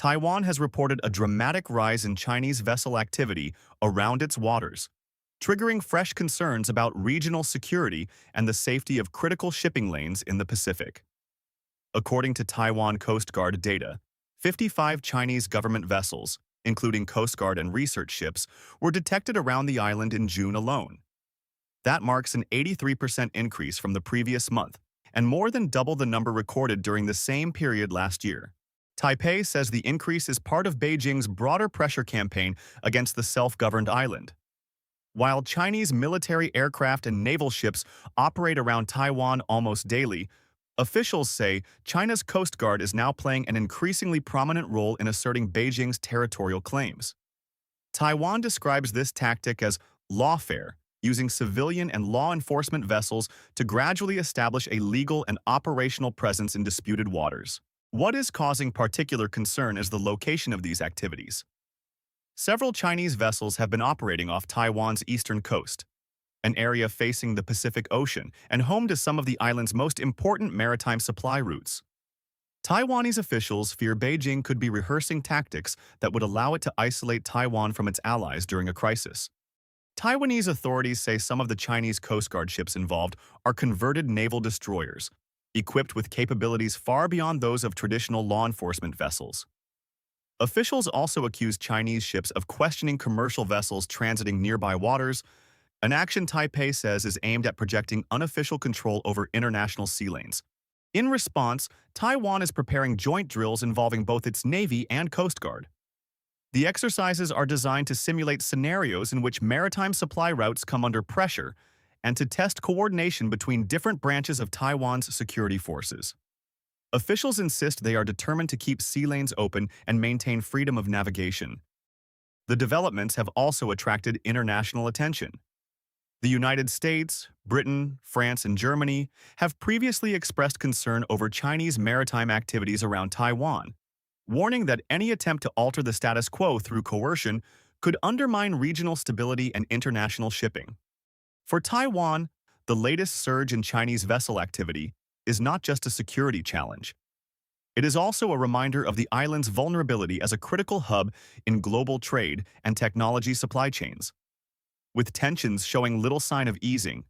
Taiwan has reported a dramatic rise in Chinese vessel activity around its waters, triggering fresh concerns about regional security and the safety of critical shipping lanes in the Pacific. According to Taiwan Coast Guard data, 55 Chinese government vessels, including Coast Guard and research ships, were detected around the island in June alone. That marks an 83% increase from the previous month, and more than double the number recorded during the same period last year. Taipei says the increase is part of Beijing's broader pressure campaign against the self-governed island. While Chinese military aircraft and naval ships operate around Taiwan almost daily, officials say China's Coast Guard is now playing an increasingly prominent role in asserting Beijing's territorial claims. Taiwan describes this tactic as lawfare, using civilian and law enforcement vessels to gradually establish a legal and operational presence in disputed waters. What is causing particular concern is the location of these activities. Several Chinese vessels have been operating off Taiwan's eastern coast, an area facing the Pacific Ocean and home to some of the island's most important maritime supply routes. Taiwanese officials fear Beijing could be rehearsing tactics that would allow it to isolate Taiwan from its allies during a crisis. Taiwanese authorities say some of the Chinese Coast Guard ships involved are converted naval destroyers, equipped with capabilities far beyond those of traditional law enforcement vessels. Officials also accuse Chinese ships of questioning commercial vessels transiting nearby waters, an action Taipei says is aimed at projecting unofficial control over international sea lanes. In response, Taiwan is preparing joint drills involving both its Navy and Coast Guard. The exercises are designed to simulate scenarios in which maritime supply routes come under pressure and to test coordination between different branches of Taiwan's security forces. Officials insist they are determined to keep sea lanes open and maintain freedom of navigation. The developments have also attracted international attention. The United States, Britain, France, and Germany have previously expressed concern over Chinese maritime activities around Taiwan, warning that any attempt to alter the status quo through coercion could undermine regional stability and international shipping. For Taiwan, the latest surge in Chinese vessel activity is not just a security challenge. It is also a reminder of the island's vulnerability as a critical hub in global trade and technology supply chains. With tensions showing little sign of easing,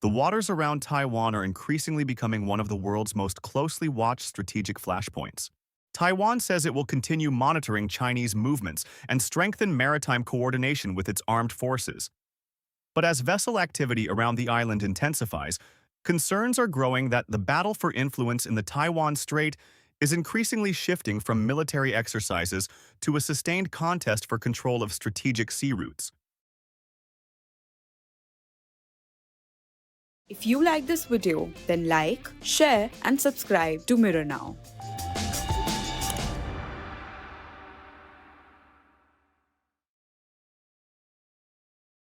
the waters around Taiwan are increasingly becoming one of the world's most closely watched strategic flashpoints. Taiwan says it will continue monitoring Chinese movements and strengthen maritime coordination with its armed forces. But as vessel activity around the island intensifies, concerns are growing that the battle for influence in the Taiwan Strait is increasingly shifting from military exercises to a sustained contest for control of strategic sea routes. If you like this video, then like, share and subscribe to Mirror Now.